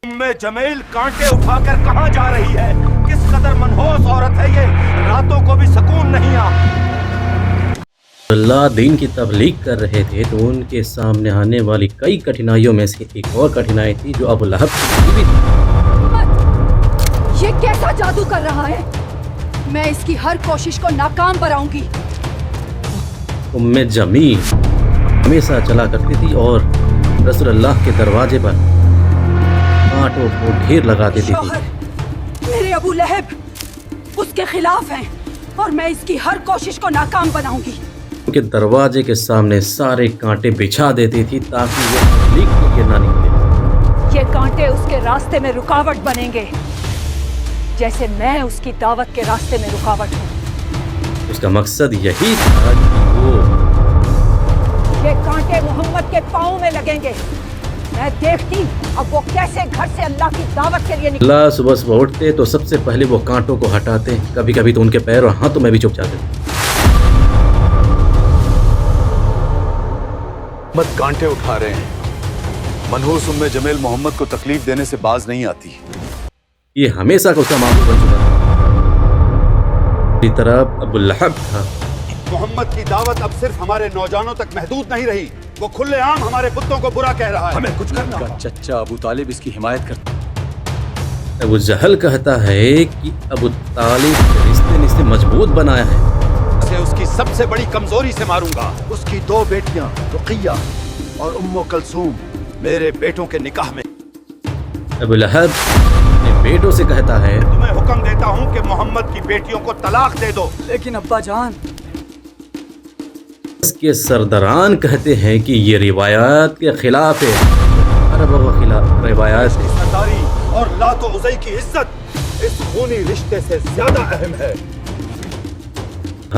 उम्मे जमील कांटे उठाकर कहाँ जा रही है? किस कदर मनहूस औरत है ये, रातों को भी सुकून नहीं आ। अल्लाह दीन की तबलीग कर रहे थे तो उनके सामने आने वाली कई कठिनाइयों में से एक और कठिनाई थी जो अबू लहब की बीवी थी। ये कैसा जादू कर रहा है? मैं इसकी हर कोशिश को नाकाम बनाऊंगी। उम्मे जमील हमेशा चला करती थी और रसूलुल्लाह के दरवाजे पर कांटों को ढेर लगा देती थी। मेरे अबू लहब उसके खिलाफ हैं और मैं इसकी हर कोशिश को नाकाम बनाऊंगी। उनके दरवाजे के सामने सारे कांटे बिछा देती थी ताकि वो तबलीग के लिए ना निकले। ये कांटे उसके रास्ते में रुकावट बनेंगे, जैसे मैं उसकी दावत के रास्ते में रुकावट हूँ। उसका मकसद यही था कि वो ये कांटे मोहम्मद के पाँव में लगेंगे। मैं देखती अब वो कैसे घर से अल्लाह की दावत के लिए निकले। अल्लाह सुबह सुबह उठते तो सबसे पहले वो कांटों को हटाते, कभी कभी तो उनके पैर और हाथों में भी चुभ जाते। मोहम्मद कांटे उठा रहे हैं। मनहूस उम्मे जमील मोहम्मद को तकलीफ देने से बाज नहीं आती। ये हमेशा का उसका मामूल बन चुका था। इसी तरह अबू लहब था। मोहम्मद की दावत अब सिर्फ हमारे नौजवानों तक महदूद नहीं रही, वो खुलेआम हमारे पुत्रों को बुरा कह रहा है। हमें कुछ करना होगा। चचा अबू तालिब इसकी हिमायत करता। अबू जहल कहता है कि अबू तालिब के रिश्ते ने इसे मजबूत बनाया है। उसे उसकी सबसे बड़ी कमजोरी से मारूंगा। उसकी 2 बेटियां रुक़िया और उम्मु कलसूम मेरे बेटों के निकाह में। अबू लहब अपने बेटों से कहता है, तुम्हें हुक्म देता हूँ कि मोहम्मद की बेटियों को तलाक दे दो। लेकिन अब्बा जान, इसके सरदारान कहते हैं कि ये रिवायात के खिलाफ है। अरब व खिलाफ रिवायात है। सरदारी और लात व उज़ै की इज्जत इस खूनी रिश्ते से ज्यादा अहम है।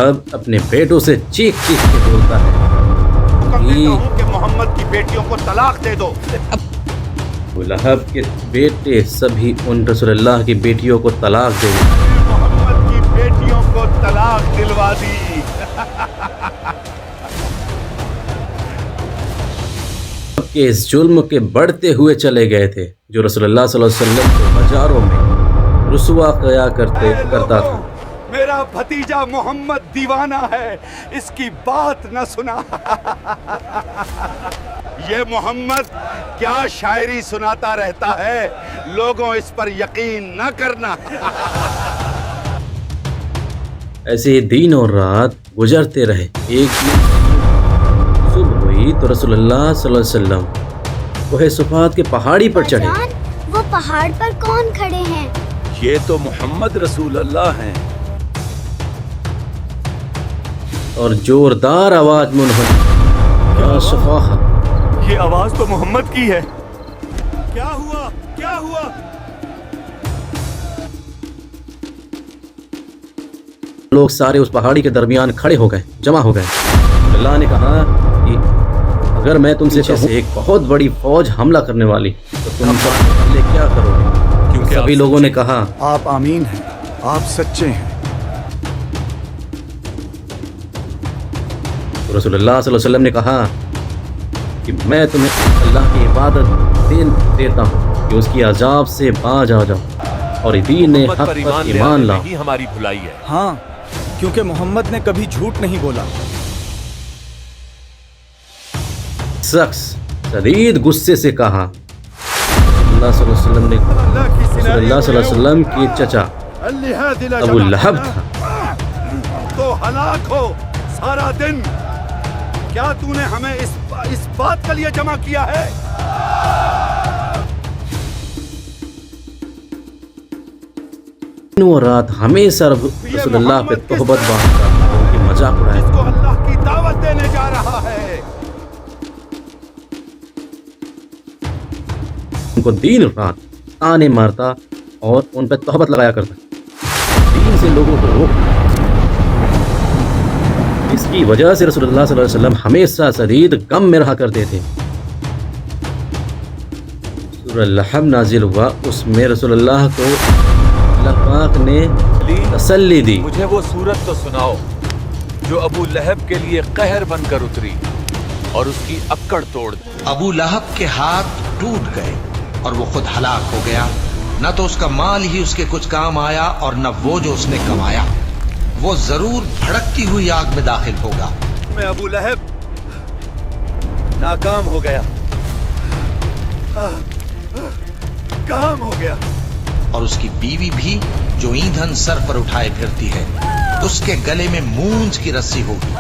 अब अपने बेटों से चीख चीख के बोलता है हुक्म देता हूँ कि मोहम्मद की बेटियों को तलाक दे दो। अबू लहब के बेटे सभी उन रसूलुल्लाह की बेटियों को तलाक दे दी। मोहम्मद की बेटियों को तलाक दिलवा दी। के इस जुल्म के बढ़ते हुए चले गए थे जो रसूलुल्लाह सल्लल्लाहु अलैहि वसल्लम को बाजारों में रुसवा किया करता था। मेरा भतीजा मोहम्मद दीवाना है, इसकी बात न सुना। ये मोहम्मद क्या शायरी सुनाता रहता है, लोगों इस पर यकीन न करना। ऐसे ही दिन और रात गुजरते रहे। एक दिन सुबह हुई तो रसूलुल्लाह सल्लल्लाहु अलैहि वसल्लम कोहे सुफात के पहाड़ी पर चढ़े। वो पहाड़ पर कौन खड़े हैं? ये तो मोहम्मद रसूलुल्लाह हैं। और जोरदार आवाज में उन्होंने या सफाहा, ये आवाज तो मोहम्मद की है। क्या हुआ, क्या हुआ? लोग सारे उस पहाड़ी के दरमियान खड़े हो गए, जमा हो गए। अल्लाह ने कहा कि अगर मैं तुमसे कहूं एक बहुत बड़ी फौज हमला करने वाली तो तुम पहले क्या करोगे? क्योंकि सभी लोगों ने कहा आप आमीन हैं, आप सच्चे हैं। तो रसूलुल्लाह सल्लल्लाहु अलैहि वसल्लम ने कहा कि मैं तुम्हें अल्लाह की इबादत देता हूँ कि उसकी अजाब से बाज आ जाओ और दीन हक़ पर ईमान लाओ। हमारी भुलाई है। हाँ, क्योंकि मोहम्मद ने कभी झूठ नहीं बोला। शख्स शदीद गुस्से से कहा। रसूलुल्लाह सल्लल्लाहु अलैहि वसल्लम के चचा अबू लहब था। तो हलाक हो सारा दिन। क्या तूने हमें इस बात के लिए जमा किया है? दिन और रात हमेशा रसूलुल्लाह पे तोहबत बांधता, उनकी मजाक उड़ाया। इसको अल्लाह की दावत देने जा रहा है। उनको दिन रात ताने मारता और उन पर तोहबत लगाया करता, दीन से लोगों को रोकता। इसकी वजह से रसूलुल्लाह सल्लल्लाहु अलैहि वसल्लम हमेशा शदीद गम में रहा करते थे। सूरह लहब नाजिल हुआ, उसमें रसूलुल्लाह को अल्लाह पाक ने तसल्ली दी। मुझे वो सूरत तो सुनाओ जो अबू लहब के लिए कहर बनकर उतरी और उसकी अक्कड़ तोड़ दी। अबू लहब के हाथ टूट गए اور وہ خود ہلاک ہو گیا، نہ تو اس کا مال ہی اس کے کچھ کام آیا اور نہ وہ جو اس نے کمایا، وہ ضرور بھڑکتی ہوئی آگ میں داخل ہوگا۔ میں ابو لہب ناکام ہو گیا، کام ہو گیا، اور اس کی بیوی بھی جو ایندھن سر پر اٹھائے پھرتی ہے، اس کے گلے میں مونج کی رسی ہوگی۔